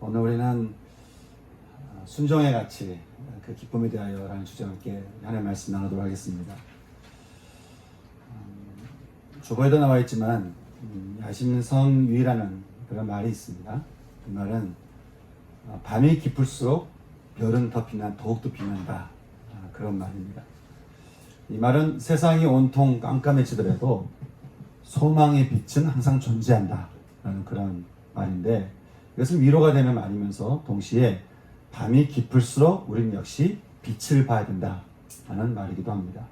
오늘 우리는 순종의 가치, 그 기쁨에 대하여 라는 주제와 함께 하나님의 말씀 나누도록 하겠습니다. 주보에도 나와 있지만 야심성유의라는 그런 말이 있습니다. 그 말은 밤이 깊을수록 별은 더욱더 빛난다, 그런 말입니다. 이 말은 세상이 온통 깜깜해지더라도 소망의 빛은 항상 존재한다 라는 그런 말인데, 이것은 위로가 되는 말이면서 동시에 밤이 깊을수록 우리는 역시 빛을 봐야 된다 라는 말이기도 합니다.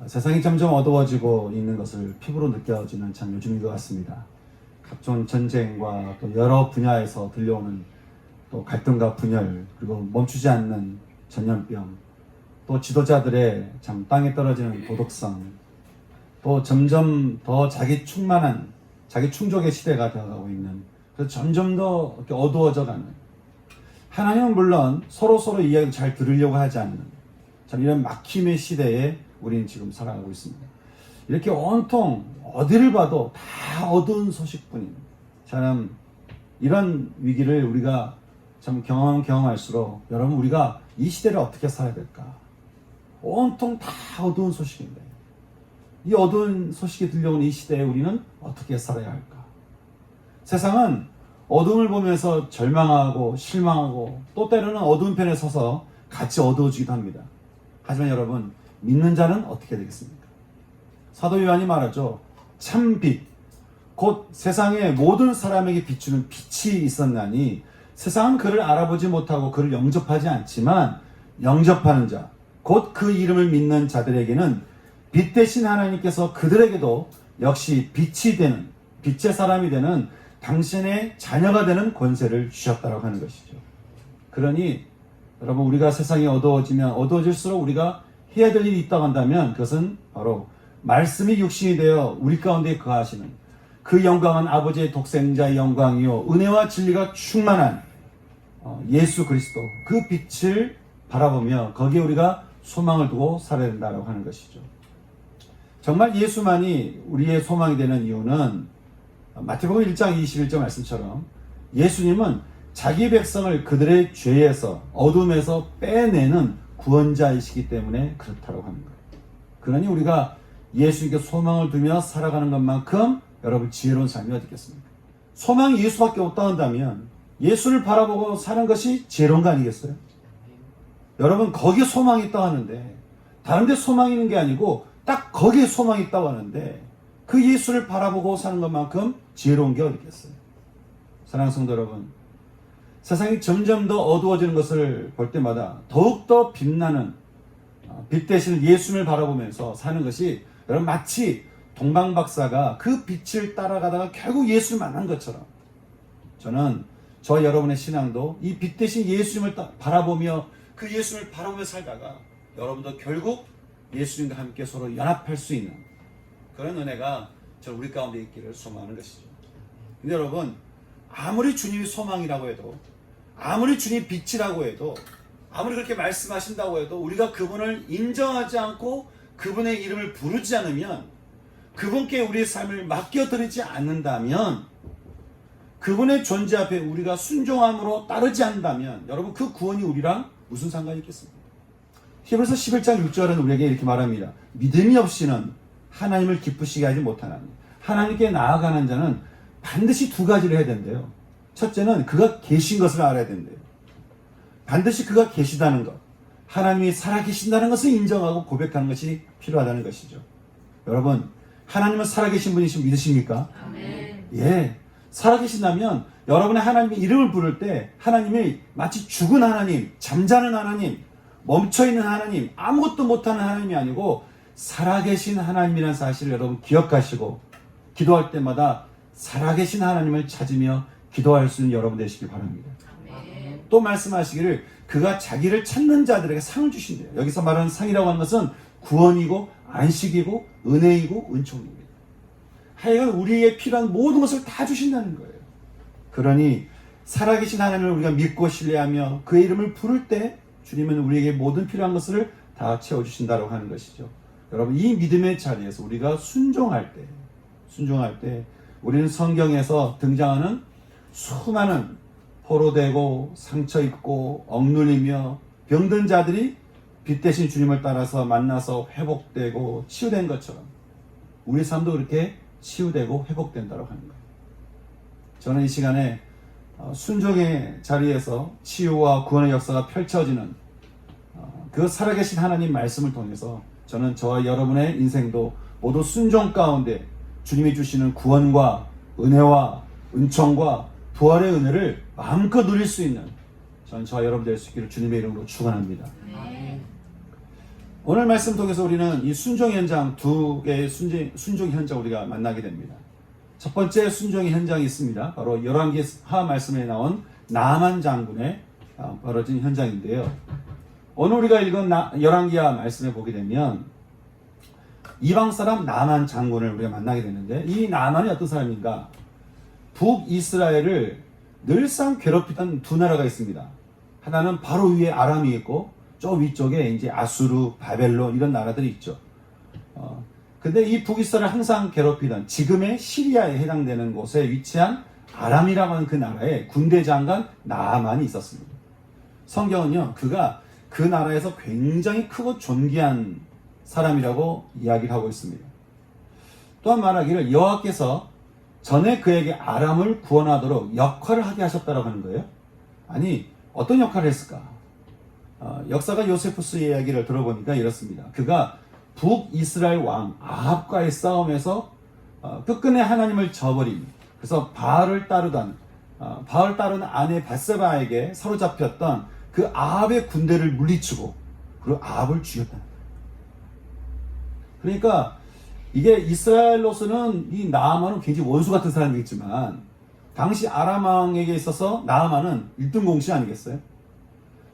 세상이 점점 어두워지고 있는 것을 피부로 느껴지는 참 요즘인 것 같습니다. 각종 전쟁과 또 여러 분야에서 들려오는 또 갈등과 분열, 그리고 멈추지 않는 전염병, 또 지도자들의 참 땅에 떨어지는 도덕성, 또 점점 더 자기 충족의 시대가 되어가고 있는, 그래서 점점 더 이렇게 어두워져가는, 하나님은 물론 서로 이야기를 잘 들으려고 하지 않는 참 이런 막힘의 시대에 우리는 지금 살아가고 있습니다. 이렇게 온통 어디를 봐도 다 어두운 소식뿐인 참 이런 위기를 우리가 참 경험할수록 여러분, 우리가 이 시대를 어떻게 살아야 될까? 온통 다 어두운 소식인데 이 어두운 소식이 들려오는 이 시대에 우리는 어떻게 살아야 할까? 세상은 어둠을 보면서 절망하고 실망하고 또 때로는 어두운 편에 서서 같이 어두워지기도 합니다. 하지만 여러분, 믿는 자는 어떻게 되겠습니까? 사도 요한이 말하죠. 참 빛, 곧 세상의 모든 사람에게 비추는 빛이 있었나니 세상은 그를 알아보지 못하고 그를 영접하지 않지만 영접하는 자, 곧 그 이름을 믿는 자들에게는 빛 대신 하나님께서 그들에게도 역시 빛이 되는, 빛의 사람이 되는 당신의 자녀가 되는 권세를 주셨다고 하는 것이죠. 그러니 여러분, 우리가 세상이 어두워지면 어두워질수록 우리가 해야 될 일이 있다고 한다면 그것은 바로 말씀이 육신이 되어 우리 가운데 거하시는 그 영광은 아버지의 독생자의 영광이요 은혜와 진리가 충만한 예수 그리스도, 그 빛을 바라보며 거기에 우리가 소망을 두고 살아야 된다고 하는 것이죠. 정말 예수만이 우리의 소망이 되는 이유는 마태복음 1장 21절 말씀처럼 예수님은 자기 백성을 그들의 죄에서, 어둠에서 빼내는 구원자이시기 때문에 그렇다고 하는 거예요. 그러니 우리가 예수님께 소망을 두며 살아가는 것만큼 여러분 지혜로운 삶이 어디 있겠습니까? 소망이 예수밖에 없다 한다면 예수를 바라보고 사는 것이 지혜로운 거 아니겠어요? 여러분, 거기에 소망이 있다고 하는데, 다른 데 소망이 있는 게 아니고 딱 거기에 소망이 있다고 하는데 그 예수를 바라보고 사는 것만큼 지혜로운 게 어디 있겠어요? 사랑하는 성도 여러분, 세상이 점점 더 어두워지는 것을 볼 때마다 더욱더 빛나는 빛 대신 예수를 바라보면서 사는 것이 여러분 마치 동방박사가 그 빛을 따라가다가 결국 예수를 만난 것처럼, 저는 저와 여러분의 신앙도 이 빛 대신 예수님을 바라보며 그 예수를 바라보며 살다가 여러분도 결국 예수님과 함께 서로 연합할 수 있는 그런 은혜가 저는 우리 가운데 있기를 소망하는 것이죠. 근데 여러분, 아무리 주님이 소망이라고 해도, 아무리 주님이 빛이라고 해도, 아무리 그렇게 말씀하신다고 해도 우리가 그분을 인정하지 않고 그분의 이름을 부르지 않으면, 그분께 우리의 삶을 맡겨드리지 않는다면, 그분의 존재 앞에 우리가 순종함으로 따르지 않는다면 여러분, 그 구원이 우리랑 무슨 상관이 있겠습니까? 히브리서 11장 6절은 우리에게 이렇게 말합니다. 믿음이 없이는 하나님을 기쁘시게 하지 못하나니, 하나님께 나아가는 자는 반드시 두 가지를 해야 된대요. 첫째는 그가 계신 것을 알아야 된대요. 반드시 그가 계시다는 것, 하나님이 살아계신다는 것을 인정하고 고백하는 것이 필요하다는 것이죠. 여러분, 하나님은 살아계신 분이신 믿으십니까? 아멘. 예, 살아계신다면 여러분의 하나님의 이름을 부를 때 하나님이 마치 죽은 하나님, 잠자는 하나님, 멈춰있는 하나님, 아무것도 못하는 하나님이 아니고 살아계신 하나님이라는 사실을 여러분 기억하시고 기도할 때마다 살아계신 하나님을 찾으며 기도할 수 있는 여러분 되시길 바랍니다. 아멘. 또 말씀하시기를 그가 자기를 찾는 자들에게 상을 주신대요. 여기서 말하는 상이라고 하는 것은 구원이고 안식이고 은혜이고 은총입니다. 하여간 우리의 필요한 모든 것을 다 주신다는 거예요. 그러니 살아계신 하나님을 우리가 믿고 신뢰하며 그의 이름을 부를 때 주님은 우리에게 모든 필요한 것을 다 채워주신다고 하는 것이죠. 여러분, 이 믿음의 자리에서 우리가 순종할 때 우리는 성경에서 등장하는 수많은 포로되고 상처 입고 억눌리며 병든 자들이 빛 대신 주님을 따라서 만나서 회복되고 치유된 것처럼 우리 삶도 그렇게 치유되고 회복된다고 하는 거예요. 저는 이 시간에 순종의 자리에서 치유와 구원의 역사가 펼쳐지는 그 살아계신 하나님 말씀을 통해서 저는 저와 여러분의 인생도 모두 순종 가운데 주님이 주시는 구원과 은혜와 은총과 부활의 은혜를 마음껏 누릴 수 있는 저는 저와 여러분 될 수 있기를 주님의 이름으로 축원합니다. 오늘 말씀 통해서 우리는 이 순종 현장, 두 개의 순종 현장 우리가 만나게 됩니다. 첫 번째 순종의 현장이 있습니다. 바로 열왕기하 말씀에 나온 나만 장군의 벌어진 현장인데요. 오늘 우리가 읽은 열왕기하 말씀에 보게 되면 이방 사람 나만 장군을 우리가 만나게 되는데, 이 나만이 어떤 사람인가? 북이스라엘을 늘상 괴롭히던 두 나라가 있습니다. 하나는 바로 위에 아람이 있고 저 위쪽에 이제 아수르, 바벨론 이런 나라들이 있죠. 근데 이 북이스라엘을 항상 괴롭히던 지금의 시리아에 해당되는 곳에 위치한 아람이라고 하는 그 나라에 군대 장관 나아만이 있었습니다. 성경은요, 그가 그 나라에서 굉장히 크고 존귀한 사람이라고 이야기를 하고 있습니다. 또한 말하기를 여호와께서 전에 그에게 아람을 구원하도록 역할을 하게 하셨다고 하는 거예요. 아니, 어떤 역할을 했을까? 역사가 요세푸스의 이야기를 들어보니까 이렇습니다. 그가 북이스라엘 왕 아합과의 싸움에서 끝끝내 하나님을 저버린, 그래서 바알을 따르는 아내 밧세바에게 사로잡혔던 그 아합의 군대를 물리치고 그리고 아합을 죽였다는 거예요. 그러니까 이게 이스라엘로서는 이 나아만은 굉장히 원수 같은 사람이겠지만 당시 아람 왕에게 있어서 나아만은 1등 공신 아니겠어요?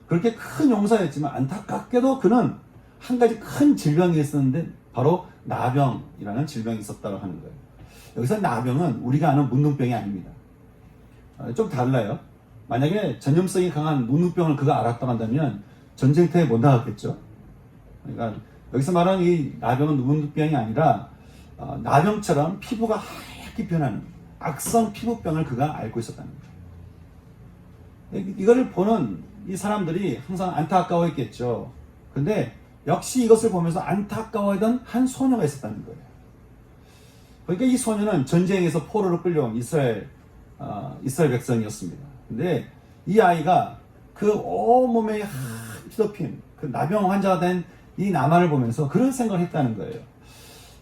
그렇게 큰 용사였지만 안타깝게도 그는 한 가지 큰 질병이 있었는데 바로 나병이라는 질병이 있었다고 하는 거예요. 여기서 나병은 우리가 아는 문둥병이 아닙니다. 좀 달라요. 만약에 전염성이 강한 문둥병을 그가 알았다고 한다면 전쟁터에 못 나갔겠죠. 그러니까 여기서 말하는 이 나병은 문둥병이 아니라 나병처럼 피부가 하얗게 변하는 악성 피부병을 그가 앓고 있었다는 거예요. 이거를 보는 이 사람들이 항상 안타까워했겠죠. 근데 역시 이것을 보면서 안타까워하던 한 소녀가 있었다는 거예요. 그러니까 이 소녀는 전쟁에서 포로로 끌려온 이스라엘 백성이었습니다. 근데 이 아이가 그 온몸에 피덮인 그 나병 환자가 된 이 나만을 보면서 그런 생각을 했다는 거예요.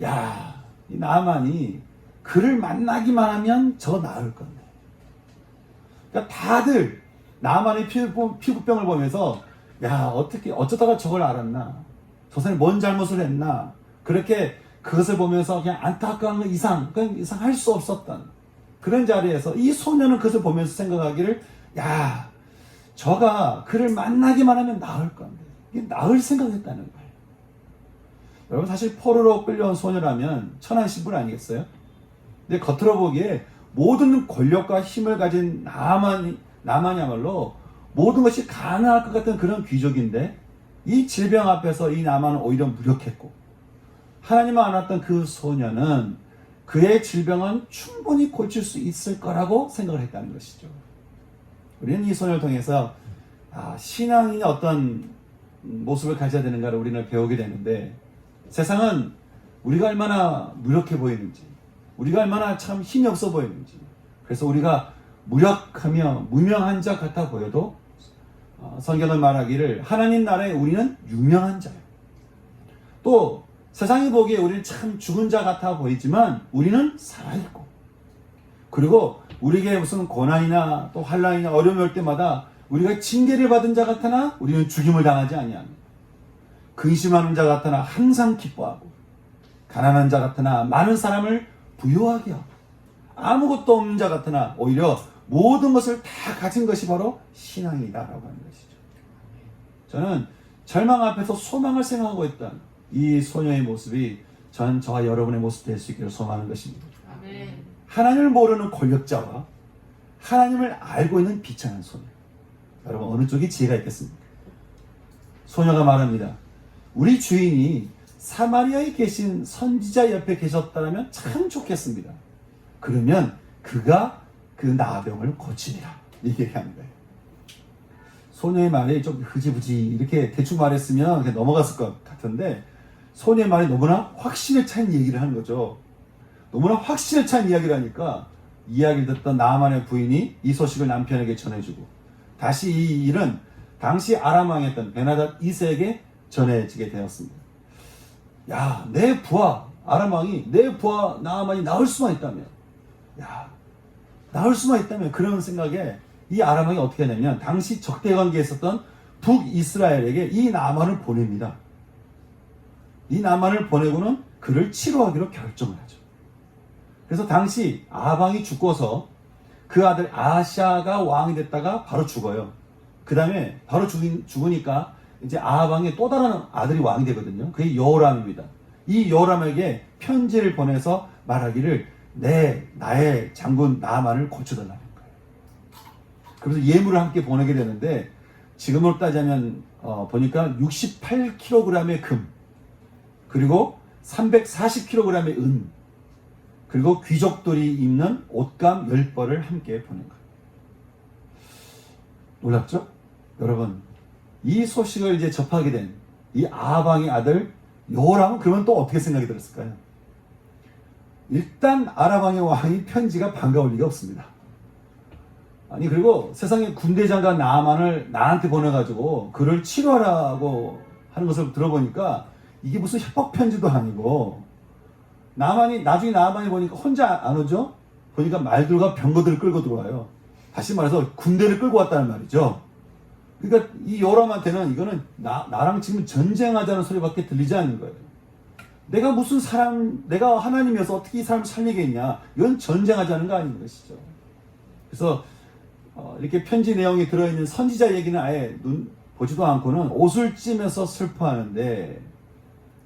야, 이 나만이 그를 만나기만 하면 저 나을 건데. 그러니까 다들 나만의 피부병을 보면서 야, 어쩌다가 저걸 알았나? 저 사람이 뭔 잘못을 했나? 그렇게 그것을 보면서 그냥 안타까운 것 이상 할 수 없었던 그런 자리에서 이 소녀는 그것을 보면서 생각하기를, 야, 저가 그를 만나기만 하면 나을 건데. 이게 나을 생각했다는 거예요. 여러분, 사실 포로로 끌려온 소녀라면 천한 신분 아니겠어요? 근데 겉으로 보기에 모든 권력과 힘을 가진 나만이야말로 모든 것이 가능할 것 같은 그런 귀족인데, 이 질병 앞에서 이 나만은 오히려 무력했고, 하나님을 안았던 그 소녀는 그의 질병은 충분히 고칠 수 있을 거라고 생각을 했다는 것이죠. 우리는 이 소녀를 통해서 신앙이 어떤 모습을 가져야 되는가를 우리는 배우게 되는데, 세상은 우리가 얼마나 무력해 보이는지, 우리가 얼마나 참 힘이 없어 보이는지, 그래서 우리가 무력하며 무명한 자 같아 보여도 성경은 말하기를 하나님 나라에 우리는 유명한 자예요. 또 세상이 보기에 우리는 참 죽은 자 같아 보이지만 우리는 살아있고, 그리고 우리에게 무슨 고난이나 또 환난이나 어려움이 올 때마다 우리가 징계를 받은 자 같으나 우리는 죽임을 당하지 아니합니다. 근심하는 자 같으나 항상 기뻐하고, 가난한 자 같으나 많은 사람을 부유하게 하고, 아무것도 없는 자 같으나 오히려 모든 것을 다 가진 것이 바로 신앙이다라고 하는 것이죠. 저는 절망 앞에서 소망을 생각하고 있던 이 소녀의 모습이 저와 여러분의 모습 될 수 있기를 소망하는 것입니다. 아멘. 하나님을 모르는 권력자와 하나님을 알고 있는 비천한 소녀. 여러분, 어느 쪽이 지혜가 있겠습니까? 소녀가 말합니다. 우리 주인이 사마리아에 계신 선지자 옆에 계셨다면 참 좋겠습니다. 그러면 그가 그 나병을 고치리라. 얘기를 하는 거예요. 소녀의 말이 좀 흐지부지 이렇게 대충 말했으면 그냥 넘어갔을 것 같은데 소녀의 말이 너무나 확신에 찬 얘기를 하는 거죠. 너무나 확신에 찬 이야기를 하니까 이야기를 듣던 나아만의 부인이 이 소식을 남편에게 전해주고 다시 이 일은 당시 아람 왕이었던 베나닷 2세에게 전해지게 되었습니다. 야, 내 부하 아람 왕이 내 부하 나아만이 나을 수만 있다면, 야, 나을 수만 있다면 그런 생각에 이 아람 왕이 어떻게 하냐면 당시 적대 관계에 있었던 북이스라엘에게 이 나아만을 보냅니다. 이 나아만을 보내고는 그를 치료하기로 결정을 하죠. 그래서 당시 아방이 죽고서 그 아들 아샤가 왕이 됐다가 바로 죽어요. 그 다음에 바로 죽으니까 이제 아방의 또 다른 아들이 왕이 되거든요. 그게 여호람입니다. 이 여호람에게 편지를 보내서 말하기를 나의 장군 나아만을 고쳐달라는 거예요. 그래서 예물을 함께 보내게 되는데 지금으로 따지면 보니까 68kg의 금 그리고 340kg의 은 그리고 귀족들이 입는 옷감 10벌을 함께 보낸 거예요. 놀랍죠? 여러분, 이 소식을 이제 접하게 된 이 아방의 아들 여호람은 그러면 또 어떻게 생각이 들었을까요? 일단 아람 왕의 편지가 반가울 리가 없습니다. 아니 그리고 세상에 군대 장관 나아만을 나한테 보내가지고 그를 치료하라고 하는 것을 들어보니까 이게 무슨 협박 편지도 아니고 나중에 나아만이 보니까 혼자 안 오죠? 보니까 말들과 병거들을 끌고 들어와요. 다시 말해서 군대를 끌고 왔다는 말이죠. 그러니까 이 여호람한테는 이거는 나랑 지금 전쟁하자는 소리밖에 들리지 않는 거예요. 내가 하나님이어서 어떻게 이 사람을 살리겠냐? 이건 전쟁하자는 거 아닌 것이죠. 그래서 이렇게 편지 내용이 들어있는 선지자 얘기는 아예 보지도 않고는 옷을 찌면서 슬퍼하는데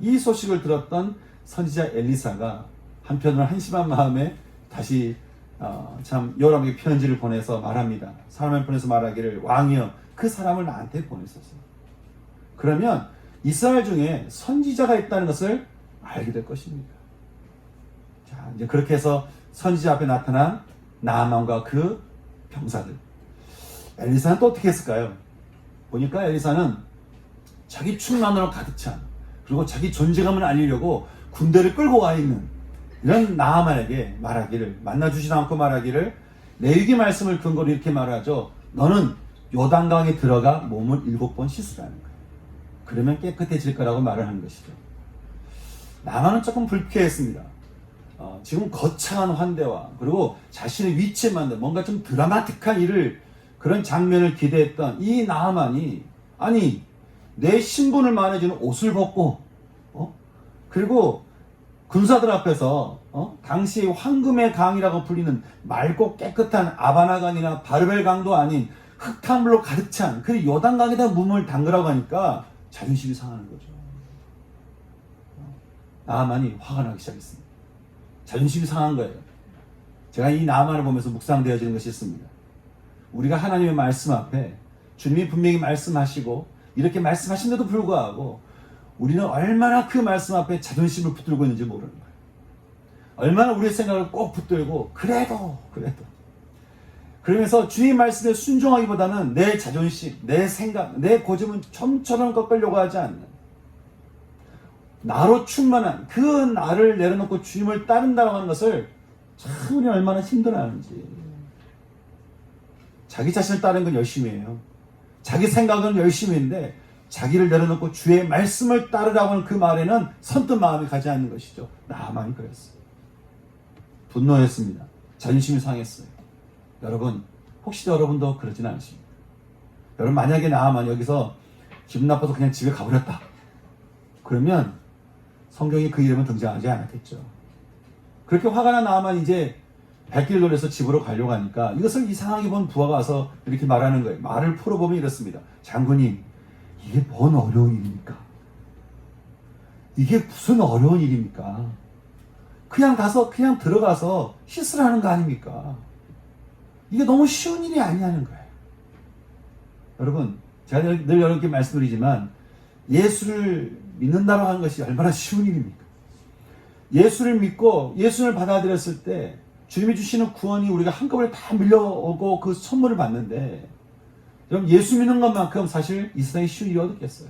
이 소식을 들었던 선지자 엘리사가 한편으로 한심한 마음에 다시 참 여호람에게 편지를 보내서 말합니다. 사람을 보내서 말하기를 왕이여 그 사람을 나한테 보내소서. 그러면 이스라엘 중에 선지자가 있다는 것을 알게 될 것입니다. 자, 이제 그렇게 해서 선지자 앞에 나타난 나아만과 그 병사들. 엘리사는 또 어떻게 했을까요? 보니까 엘리사는 자기 충만으로 가득 찬 그리고 자기 존재감을 알리려고 군대를 끌고 와 있는 이런 나아만에게 말하기를 만나주지도 않고 말하기를 레위기 말씀을 근거로 이렇게 말하죠. 너는 요단강에 들어가 몸을 7번 씻으라는 거예요. 그러면 깨끗해질 거라고 말을 하는 것이죠. 나만은 조금 불쾌했습니다. 지금 거창한 환대와 그리고 자신의 위치에 맞는 뭔가 좀 드라마틱한 일을 그런 장면을 기대했던 이 나아만이 아니 내 신분을 말해주는 옷을 벗고 그리고 군사들 앞에서 당시 황금의 강이라고 불리는 맑고 깨끗한 아바나강이나 바르벨강도 아닌 흙탕물로 가득 찬 그 요단강에다 몸을 담그라고 하니까 자존심이 상하는 거죠. 나아만이 화가 나기 시작했습니다. 자존심이 상한 거예요. 제가 이 나아만을 보면서 묵상되어지는 것이 있습니다. 우리가 하나님의 말씀 앞에 주님이 분명히 말씀하시고 이렇게 말씀하신데도 불구하고 우리는 얼마나 그 말씀 앞에 자존심을 붙들고 있는지 모르는 거예요. 얼마나 우리의 생각을 꼭 붙들고 그래도 그러면서 주의 말씀에 순종하기보다는 내 자존심, 내 생각, 내 고집은 좀처럼 꺾으려고 하지 않는 나로 충만한 그 나를 내려놓고 주님을 따른다고 하는 것을 참 우리 얼마나 힘들어하는지. 자기 자신을 따르는 건 열심히 해요. 자기 생각은 열심히 했는데 자기를 내려놓고 주의 말씀을 따르라고 하는 그 말에는 선뜻 마음이 가지 않는 것이죠. 나만이 그랬어요. 분노했습니다. 자존심이 상했어요. 여러분, 혹시 여러분도 그러지는 않으십니까? 여러분, 만약에 나만 여기서 기분 나빠서 그냥 집에 가버렸다. 그러면 성경에 그 이름은 등장하지 않았겠죠. 그렇게 화가 난 나만 이제 발길을 돌려서 집으로 가려고 하니까 이것을 이상하게 본 부하가 와서 이렇게 말하는 거예요. 말을 풀어보면 이렇습니다. 장군님, 이게 뭔 어려운 일입니까? 이게 무슨 어려운 일입니까? 그냥 들어가서 씻으라는 거 아닙니까? 이게 너무 쉬운 일이 아니냐는 거예요. 여러분, 제가 늘 여러분께 말씀드리지만 예수를 믿는다고 하는 것이 얼마나 쉬운 일입니까? 예수를 믿고 예수를 받아들였을 때 주님이 주시는 구원이 우리가 한꺼번에 다 밀려오고 그 선물을 받는데, 여러분 예수 믿는 것만큼 사실 이 세상에 쉬운 일이 어딨겠어요.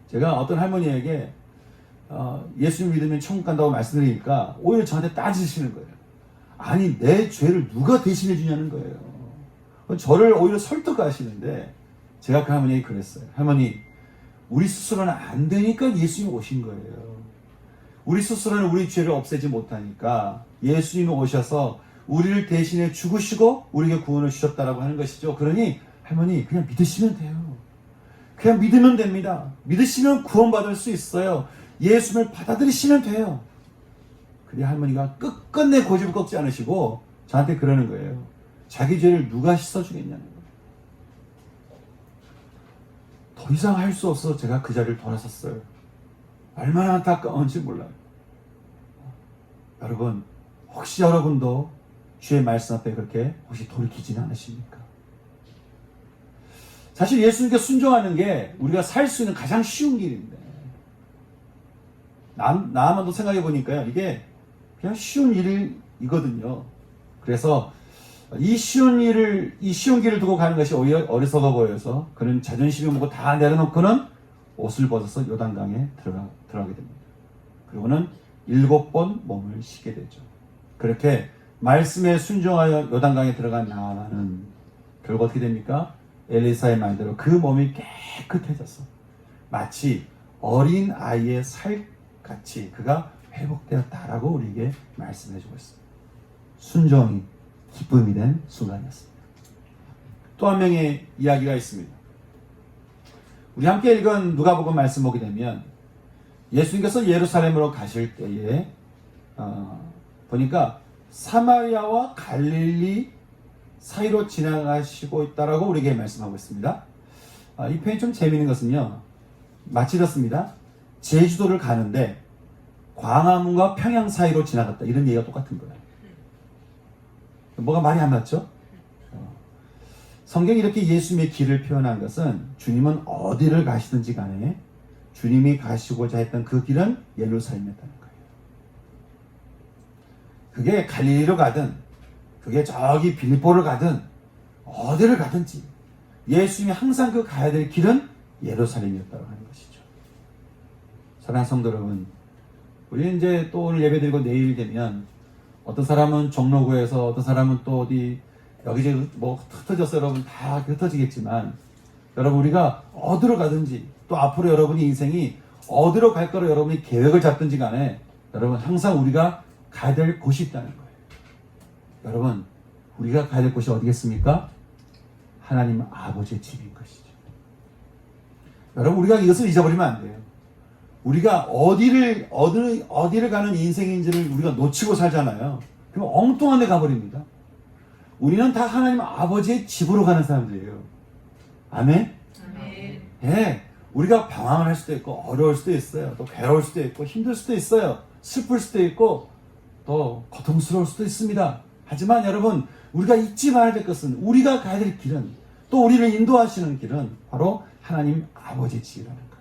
제가 어떤 할머니에게 예수님 믿으면 천국 간다고 말씀드리니까 오히려 저한테 따지시는 거예요. 아니 내 죄를 누가 대신해 주냐는 거예요. 저를 오히려 설득하시는데, 제가 그 할머니에게 그랬어요. 할머니, 우리 스스로는 안 되니까 예수님이 오신 거예요. 우리 스스로는 우리 죄를 없애지 못하니까 예수님이 오셔서 우리를 대신해 죽으시고 우리에게 구원을 주셨다라고 하는 것이죠. 그러니 할머니 그냥 믿으시면 돼요. 그냥 믿으면 됩니다. 믿으시면 구원받을 수 있어요. 예수님을 받아들이시면 돼요. 그래 할머니가 끝끝내 고집을 꺾지 않으시고 저한테 그러는 거예요. 자기 죄를 누가 씻어주겠냐는 거예요. 더 이상 할 수 없어서 제가 그 자리를 돌아섰어요. 얼마나 안타까운지 몰라요. 여러분, 혹시 여러분도 주의 말씀 앞에 그렇게 혹시 돌이키지는 않으십니까? 사실 예수님께 순종하는 게 우리가 살 수 있는 가장 쉬운 길인데, 나만도 생각해 보니까요, 이게 그냥 쉬운 일이거든요. 그래서 이 쉬운 길을 두고 가는 것이 오히려 어리석어 보여서 그는 자존심이 뭐고 다 내려놓고는 옷을 벗어서 요단강에 들어가게 됩니다. 그리고는 7번 몸을 씻게 되죠. 그렇게 말씀에 순종하여 요단강에 들어간 나아만은 결국 어떻게 됩니까? 엘리사의 말대로 그 몸이 깨끗해져서 마치 어린 아이의 살같이 그가 회복되었다라고 우리에게 말씀해주고 있습니다. 순종이 기쁨이 된 순간이었습니다. 또 한 명의 이야기가 있습니다. 우리 함께 읽은 누가복음 말씀 보게 되면 예수님께서 예루살렘으로 가실 때에 보니까 사마리아와 갈릴리 사이로 지나가시고 있다라고 우리에게 말씀하고 있습니다. 이 편이 좀 재미있는 것은요, 마치 이렇습니다. 제주도를 가는데 광화문과 평양 사이로 지나갔다, 이런 얘기가 똑같은 거예요. 뭐가 말이 안 맞죠? 성경이 이렇게 예수님의 길을 표현한 것은 주님은 어디를 가시든지 간에 주님이 가시고자 했던 그 길은 예루살렘이었다는 거예요. 그게 갈릴리로 가든 그게 저기 빌립보를 가든 어디를 가든지 예수님이 항상 그 가야 될 길은 예루살렘이었다고 하는 것이죠. 사랑하는 성도 여러분, 우리는 이제 또 오늘 예배드리고 내일 되면 어떤 사람은 종로구에서, 어떤 사람은 또 어디 여기저기 뭐 흩어져서 여러분 다 흩어지겠지만, 여러분 우리가 어디로 가든지 또 앞으로 여러분의 인생이 어디로 갈 거로 여러분이 계획을 잡든지 간에 여러분 항상 우리가 가야 될 곳이 있다는 거예요. 여러분 우리가 가야 될 곳이 어디겠습니까? 하나님 아버지의 집인 것이죠. 여러분 우리가 이것을 잊어버리면 안 돼요. 우리가 어디를 가는 인생인지를 우리가 놓치고 살잖아요. 그럼 엉뚱한 데 가버립니다. 우리는 다 하나님 아버지의 집으로 가는 사람들이에요. 아멘? 아멘. 예, 우리가 방황을 할 수도 있고 어려울 수도 있어요. 또 괴로울 수도 있고 힘들 수도 있어요. 슬플 수도 있고 또 고통스러울 수도 있습니다. 하지만 여러분 우리가 잊지 말아야 될 것은, 우리가 가야 될 길은, 또 우리를 인도하시는 길은 바로 하나님 아버지의 집이라는 거예요.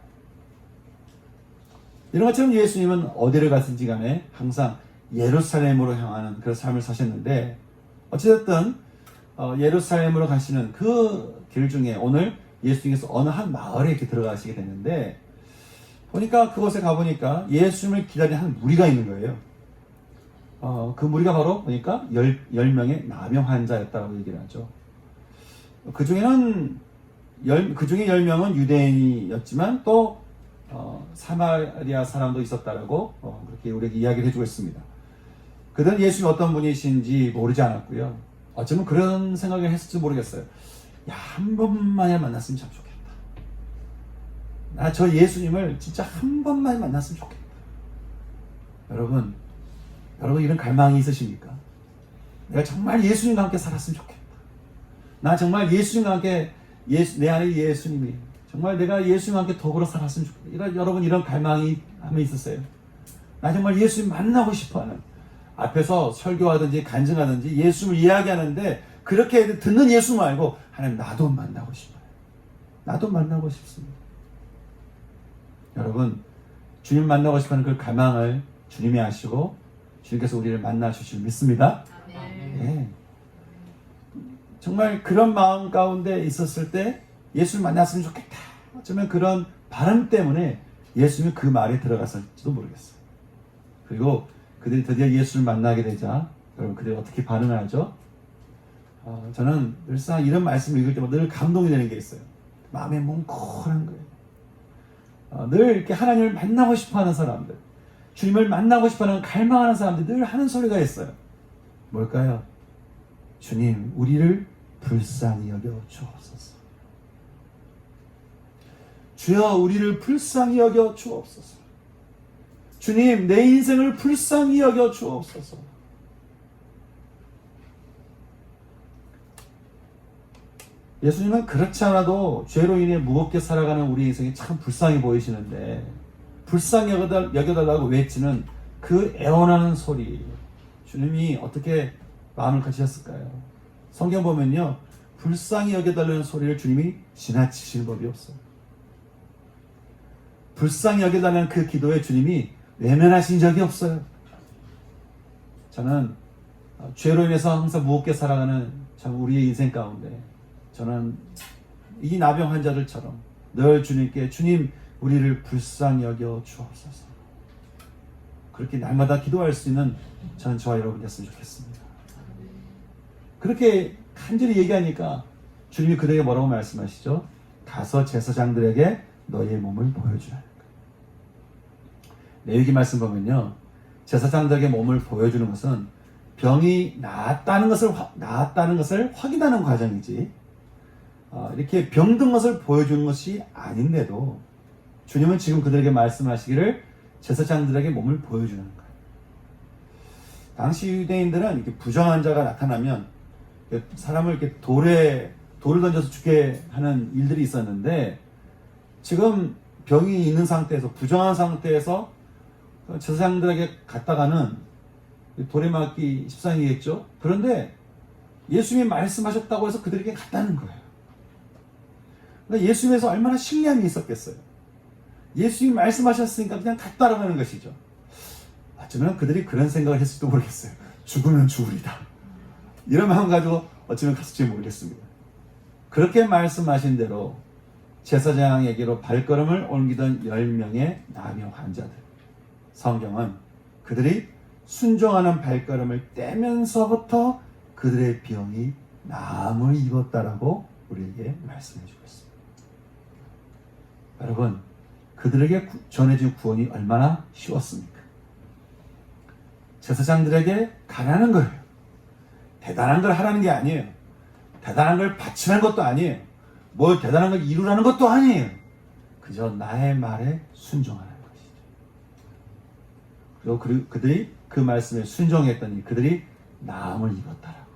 이런 것처럼 예수님은 어디를 갔든지 간에 항상 예루살렘으로 향하는 그런 삶을 사셨는데, 어찌됐든 예루살렘으로 가시는 그 길 중에 오늘 예수님께서 어느 한 마을에 이렇게 들어가시게 됐는데, 보니까 그곳에 가보니까 예수님을 기다리는 한 무리가 있는 거예요. 그 무리가 바로 보니까 10명의 나병 환자였다고 얘기를 하죠. 그 중에 10명은 유대인이었지만 또 사마리아 사람도 있었다라고 그렇게 우리에게 이야기를 해주고 있습니다. 그들은 예수님이 어떤 분이신지 모르지 않았고요. 어쩌면 그런 생각을 했을지 모르겠어요. 야, 한 번만에 만났으면 참 좋겠다. 나 저 예수님을 진짜 한 번만에 만났으면 좋겠다. 여러분 이런 갈망이 있으십니까? 내가 정말 예수님과 함께 살았으면 좋겠다. 나 정말 예수님과 함께 내 안에 예수님이 정말 내가 예수님과 함께 더불어 살았으면 좋겠다. 여러분 이런 갈망이 하면 있었어요. 나 정말 예수님 만나고 싶어하는, 앞에서 설교하든지 간증하든지 예수님을 이야기하는데 그렇게 듣는 예수 말고 하나님 나도 만나고 싶어요. 나도 만나고 싶습니다. 여러분 주님 만나고 싶어하는 그 갈망을 주님이 아시고 주님께서 우리를 만나 주실 믿습니다. 아멘. 네. 정말 그런 마음 가운데 있었을 때 예수를 만났으면 좋겠다. 어쩌면 그런 바람 때문에 예수님이 그 말에 들어갔을지도 모르겠어요. 그리고 그들이 드디어 예수를 만나게 되자 여러분 그들이 어떻게 반응하죠? 저는 늘상 이런 말씀을 읽을 때마다 늘 감동이 되는 게 있어요. 마음에 뭉클한 거예요. 늘 이렇게 하나님을 만나고 싶어하는 사람들, 주님을 만나고 싶어하는 갈망하는 사람들이 늘 하는 소리가 있어요. 뭘까요? 주님, 우리를 불쌍히 여겨 주옵소서. 주여, 우리를 불쌍히 여겨 주옵소서. 주님, 내 인생을 불쌍히 여겨 주옵소서. 예수님은 그렇지 않아도 죄로 인해 무겁게 살아가는 우리 인생이 참 불쌍히 보이시는데 불쌍히 여겨달라고 외치는 그 애원하는 소리, 주님이 어떻게 마음을 가지셨을까요? 성경 보면요, 불쌍히 여겨달라는 소리를 주님이 지나치시는 법이 없어요. 불쌍히 여겨달라는 그 기도에 주님이 외면하신 적이 없어요. 저는 죄로 인해서 항상 무겁게 살아가는 참 우리의 인생 가운데 저는 이 나병 환자들처럼 늘 주님께 주님 우리를 불쌍히 여겨 주옵소서. 그렇게 날마다 기도할 수 있는 저는 저와 여러분 됐으면 좋겠습니다. 그렇게 간절히 얘기하니까 주님이 그들에게 뭐라고 말씀하시죠? 가서 제사장들에게 너희의 몸을 보여주라. 레위기 말씀 보면요, 제사장들에게 몸을 보여주는 것은 병이 나았다는 것을 확인하는 과정이지 이렇게 병든 것을 보여주는 것이 아닌데도 주님은 지금 그들에게 말씀하시기를 제사장들에게 몸을 보여주는 거예요. 당시 유대인들은 이렇게 부정한 자가 나타나면 사람을 이렇게 돌을 던져서 죽게 하는 일들이 있었는데 지금 병이 있는 상태에서 부정한 상태에서 제사장들에게 갔다가는 돌에 맞기 십상이겠죠. 그런데 예수님이 말씀하셨다고 해서 그들에게 갔다는 거예요. 그러니까 예수님에서 얼마나 신뢰함이 있었겠어요. 예수님이 말씀하셨으니까 그냥 갔다라고 하는 것이죠. 어쩌면 그들이 그런 생각을 했을지도 모르겠어요. 죽으면 죽으리다. 이런 마음 가지고 어쩌면 갔을지 모르겠습니다. 그렇게 말씀하신 대로 제사장에게로 발걸음을 옮기던 10명의 나병 환자들, 성경은 그들이 순종하는 발걸음을 떼면서부터 그들의 병이 나음을 입었다라고 우리에게 말씀해 주고 있습니다. 여러분, 그들에게 전해진 구원이 얼마나 쉬웠습니까? 제사장들에게 가라는 거예요. 대단한 걸 하라는 게 아니에요. 대단한 걸 바치는 것도 아니에요. 뭘 대단한 걸 이루라는 것도 아니에요. 그저 나의 말에 순종하는 것이죠. 그리고 그들이 그 말씀에 순종했더니 그들이 나음을 입었다라고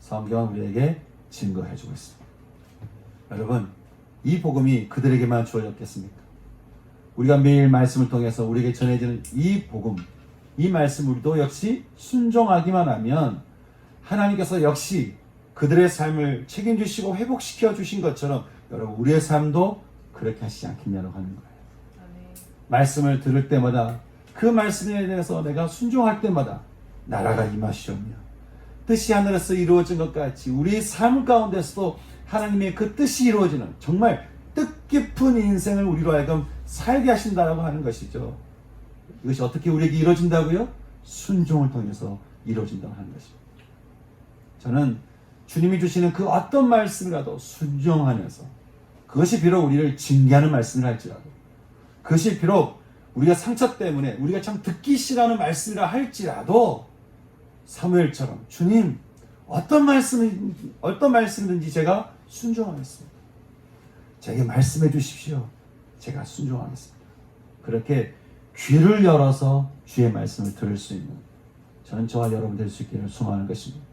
성경은 우리에게 증거해주고 있습니다. 여러분, 이 복음이 그들에게만 주어졌겠습니까? 우리가 매일 말씀을 통해서 우리에게 전해지는 이 복음, 이 말씀 우리도 역시 순종하기만 하면 하나님께서 역시 그들의 삶을 책임지시고 회복시켜 주신 것처럼 여러분 우리의 삶도 그렇게 하시지 않겠냐고 하는 거예요. 말씀을 들을 때마다 그 말씀에 대해서 내가 순종할 때마다 나라가 임하시오며 뜻이 하늘에서 이루어진 것 같이 우리 삶 가운데서도 하나님의 그 뜻이 이루어지는 정말 뜻깊은 인생을 우리로 하여금 살게 하신다라고 하는 것이죠. 이것이 어떻게 우리에게 이루어진다고요? 순종을 통해서 이루어진다고 하는 것입니다. 저는 주님이 주시는 그 어떤 말씀이라도 순종하면서 그것이 비록 우리를 징계하는 말씀을 할지라도 그것이 비록 우리가 상처 때문에 우리가 참 듣기 싫어하는 말씀이라 할지라도 사무엘처럼 주님 어떤 말씀이든지 제가 순종하겠습니다. 제게 말씀해 주십시오. 제가 순종하겠습니다. 그렇게 귀를 열어서 주의 말씀을 들을 수 있는 저는 저와 여러분 될 수 있기를 소망하는 것입니다.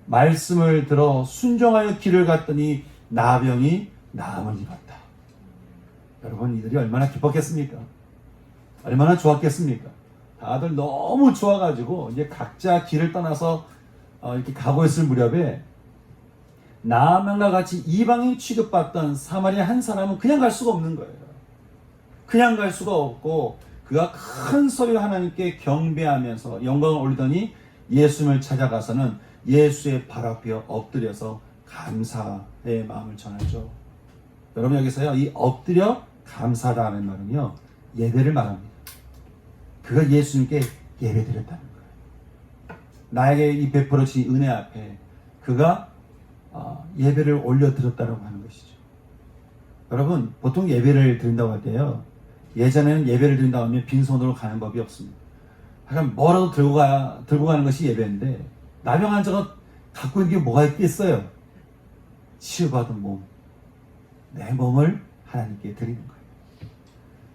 말씀을 들어 순종하여 길을 갔더니 나병이 나음을 입었다. 여러분 이들이 얼마나 기뻤겠습니까? 얼마나 좋았겠습니까? 다들 너무 좋아가지고 이제 각자 길을 떠나서 이렇게 가고 있을 무렵에 나아만과 같이 이방인 취급받던 사마리아 한 사람은 그냥 갈 수가 없는 거예요. 그냥 갈 수가 없고 그가 큰 소리로 하나님께 경배하면서 영광을 올리더니 예수님을 찾아가서는 예수의 발 앞에 엎드려서 감사의 마음을 전하죠. 여러분, 여기서요, 이 엎드려 감사하다는 말은요, 예배를 말합니다. 그가 예수님께 예배드렸다는 거예요. 나에게 이 베풀어진 은혜 앞에 그가 예배를 올려드렸다고 하는 것이죠. 여러분, 보통 예배를 드린다고 할 때요, 예전에는 예배를 드린다고 하면 빈손으로 가는 법이 없습니다. 하여간 뭐라도 들고 가는 것이 예배인데, 남의 환자가 갖고 있는 게 뭐가 있겠어요? 치유받은 몸, 내 몸을 하나님께 드리는 거예요.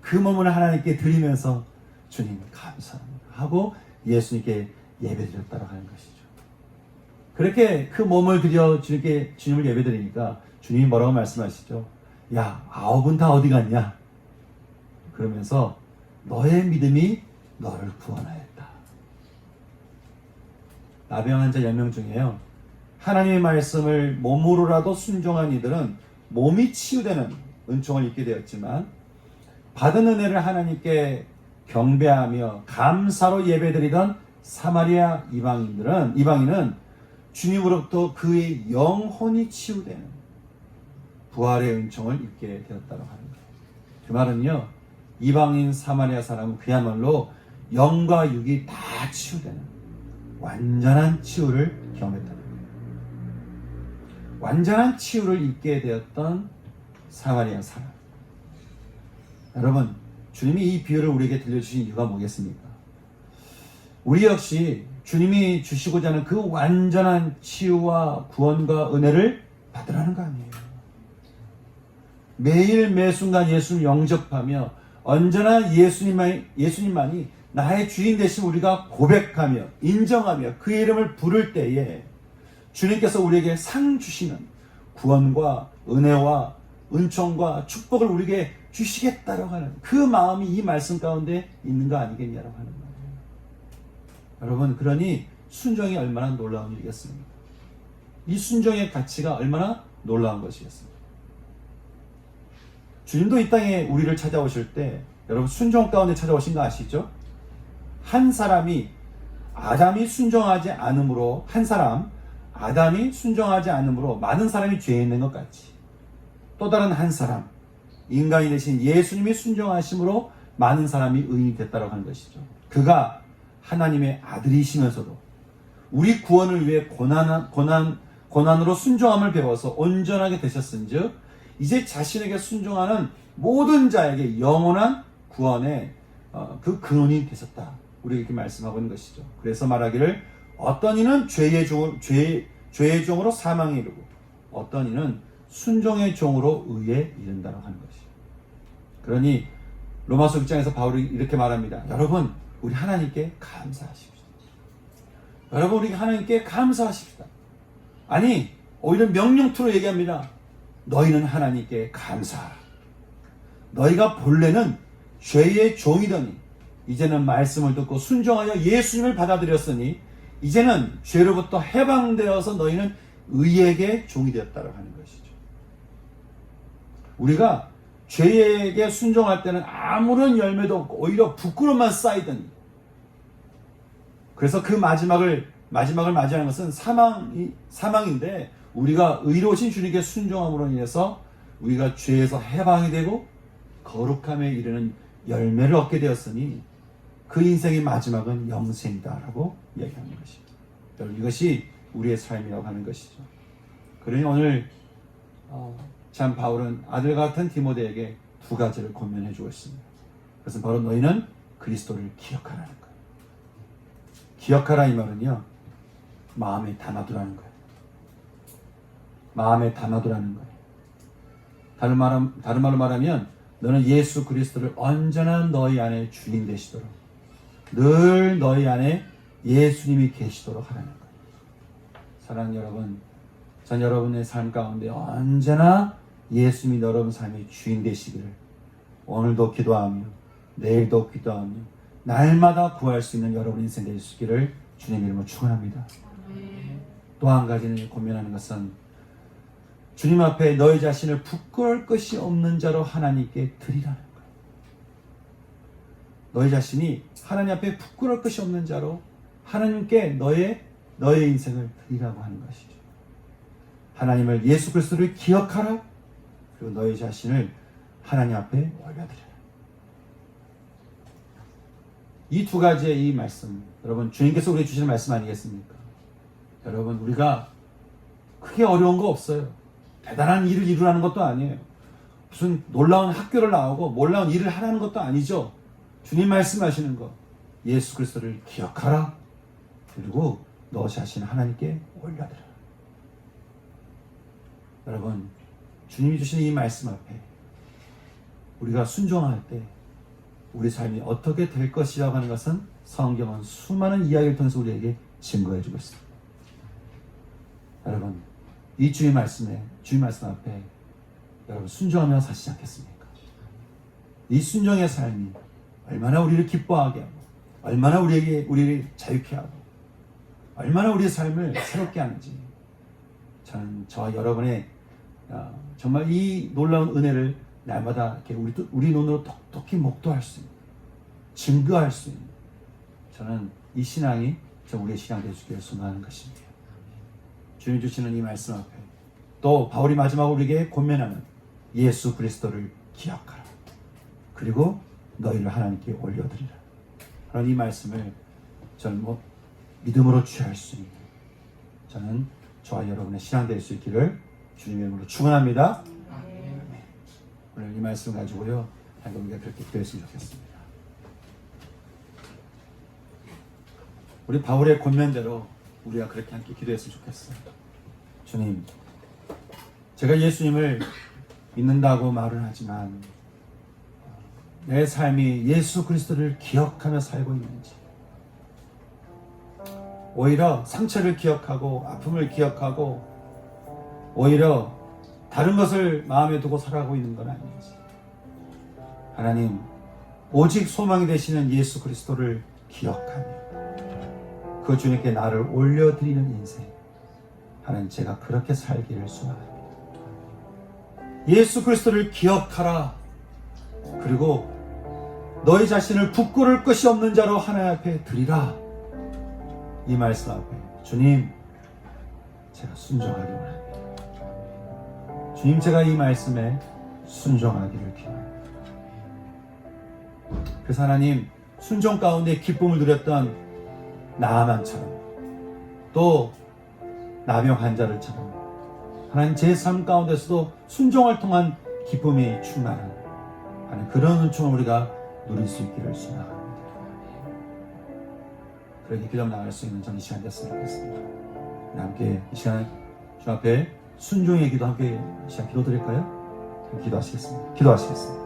그 몸을 하나님께 드리면서 주님 감사합니다 하고 예수님께 예배드렸다고 하는 것이죠. 그렇게 그 몸을 드려 주님을 예배드리니까 주님이 뭐라고 말씀하시죠? 야, 9은 다 어디 갔냐? 그러면서 너의 믿음이 너를 구원하였다. 나병 환자 10명 중에요, 하나님의 말씀을 몸으로라도 순종한 이들은 몸이 치유되는 은총을 입게 되었지만, 받은 은혜를 하나님께 경배하며 감사로 예배드리던 사마리아 이방인은 주님으로부터 그의 영혼이 치유되는 부활의 은총을 입게 되었다고 하는 거예요. 그 말은요, 이방인 사마리아 사람은 그야말로 영과 육이 다 치유되는 완전한 치유를 경험했다는 거예요. 완전한 치유를 입게 되었던 사마리아 사람. 여러분, 주님이 이 비유를 우리에게 들려주신 이유가 뭐겠습니까? 우리 역시 주님이 주시고자 하는 그 완전한 치유와 구원과 은혜를 받으라는 거 아니에요. 매일 매순간 예수를 영접하며 언제나 예수님만이 나의 주인 되신 우리가 고백하며 인정하며 그의 이름을 부를 때에 주님께서 우리에게 상 주시는 구원과 은혜와 은총과 축복을 우리에게 주시겠다라고 하는 그 마음이 이 말씀 가운데 있는 거 아니겠냐라고 하는 거예요. 여러분, 그러니 순종이 얼마나 놀라운 일이겠습니까? 이 순종의 가치가 얼마나 놀라운 것이겠습니까? 주님도 이 땅에 우리를 찾아오실 때 여러분 순종 가운데 찾아오신 거 아시죠? 한 사람이 아담이 순종하지 않으므로 많은 사람이 죄에 있는 것 같이, 또 다른 한 사람 인간이 되신 예수님이 순종하심으로 많은 사람이 의인이 됐다고 하는 것이죠. 그가 하나님의 아들이시면서도 우리 구원을 위해 고난으로 순종함을 배워서 온전하게 되셨은즉 이제 자신에게 순종하는 모든 자에게 영원한 구원의 그 근원이 되셨다. 우리에게 이렇게 말씀하고 있는 것이죠. 그래서 말하기를 어떤 이는 죄의 종으로 사망에 이르고 어떤 이는 순종의 종으로 의에 이른다고 하는 것이죠. 그러니 로마서 6장에서 바울이 이렇게 말합니다. 여러분, 우리 하나님께 감사하십시오. 여러분, 우리 하나님께 감사하십시다. 아니, 오히려 명령투로 얘기합니다. 너희는 하나님께 감사하라. 너희가 본래는 죄의 종이더니 이제는 말씀을 듣고 순종하여 예수님을 받아들였으니 이제는 죄로부터 해방되어서 너희는 의에게 종이 되었다고 하는 것이죠. 우리가 죄에게 순종할 때는 아무런 열매도 없고 오히려 부끄러움만 쌓이더니, 그래서 그 마지막을 맞이하는 것은 사망인데 우리가 의로우신 주님께 순종함으로 인해서 우리가 죄에서 해방이 되고 거룩함에 이르는 열매를 얻게 되었으니 그 인생의 마지막은 영생이다라고 얘기하는 것입니다. 여러분, 이것이 우리의 삶이라고 하는 것이죠. 그러니 오늘 참 바울은 아들 같은 디모데에게 두 가지를 권면해 주고 있습니다. 그것은 바로 너희는 그리스도를 기억하라는 거예요. 기억하라 이 말은요, 마음에 담아두라는 거예요. 마음에 담아두라는 거예요. 다른 말로 말하면 너는 예수 그리스도를 언제나 너희 안에 주인 되시도록, 늘 너희 안에 예수님이 계시도록 하라는 거예요. 사랑하는 여러분, 전 여러분의 삶 가운데 언제나 예수님이 여러분 삶의 주인 되시기를 오늘도 기도하며 내일도 기도하며 날마다 구할 수 있는 여러분 인생 되시기를 주님 이름으로 축원합니다. 또 한 가지는 고민하는 것은 주님 앞에 너희 자신을 부끄러울 것이 없는 자로 하나님께 드리라는 거예요. 너희 자신이 하나님 앞에 부끄러울 것이 없는 자로 하나님께 너의 인생을 드리라고 하는 것이죠. 하나님을, 예수 그리스도를 기억하라. 그리고 너희 자신을 하나님 앞에 올려드려라. 이 두 가지의 이 말씀, 여러분, 주님께서 우리에게 주시는 말씀 아니겠습니까? 여러분, 우리가 크게 어려운 거 없어요. 대단한 일을 이루라는 것도 아니에요. 무슨 놀라운 학교를 나오고 놀라운 일을 하라는 것도 아니죠. 주님 말씀하시는 것, 예수 그리스도를 기억하라. 그리고 너 자신 하나님께 올려드려라. 여러분, 주님이 주시는 이 말씀 앞에 우리가 순종할 때 우리 삶이 어떻게 될 것이라고 하는 것은 성경은 수많은 이야기를 통해서 우리에게 증거해 주고 있습니다. 여러분, 이 주의 말씀 앞에 여러분 순종하며 사시지 않겠습니까? 이 순종의 삶이 얼마나 우리를 기뻐하게 하고, 얼마나 우리를 자유케 하고, 얼마나 우리의 삶을 새롭게 하는지, 저는 저와 여러분의 정말 이 놀라운 은혜를 날마다 이렇게 우리 눈으로 톡톡히 목도할 수 있는, 증거할 수 있는, 저는 이 신앙이 우리의 신앙 될 수 있기를 소망하는 것입니다. 주님 주시는 이 말씀 앞에 또 바울이 마지막으로 우리에게 권면하는 예수 그리스도를 기억하라. 그리고 너희를 하나님께 올려드리라. 그런 이 말씀을 저는 믿음으로 취할 수 있는, 저는 저와 여러분의 신앙 될 수 있기를 주님의 이름으로 축원합니다. 오늘 이 말씀 가지고요, 하나님 우리가 그렇게 기도했으면 좋겠습니다. 우리 바울의 권면대로 우리가 그렇게 함께 기도했으면 좋겠어요. 주님, 제가 예수님을 믿는다고 말은 하지만 내 삶이 예수 그리스도를 기억하며 살고 있는지, 오히려 상처를 기억하고 아픔을 기억하고 오히려 다른 것을 마음에 두고 살아가고 있는 건 아닌지, 하나님, 오직 소망이 되시는 예수 그리스도를 기억하며 그 주님께 나를 올려드리는 인생, 하나님, 제가 그렇게 살기를 소망합니다. 예수 그리스도를 기억하라. 그리고 너희 자신을 부끄러울 것이 없는 자로 하나님 앞에 드리라. 이 말씀 앞에 주님, 제가 순종하기 원합니다. 주님, 제가 이 말씀에 순종하기를 기원합니다. 그래서 하나님, 순종 가운데 기쁨을 누렸던 나아만처럼, 또 나병 환자들처럼, 하나님 제 삶 가운데서도 순종을 통한 기쁨이 충만한 그런 은총을 우리가 누릴 수 있기를 소망합니다. 그렇게 기도 나갈 수 있는 전 이 시간 됐으면 좋겠습니다. 함께 이 시간 주 앞에 순종의 기도 함께 이 시간 기도드릴까요? 기도하시겠습니다.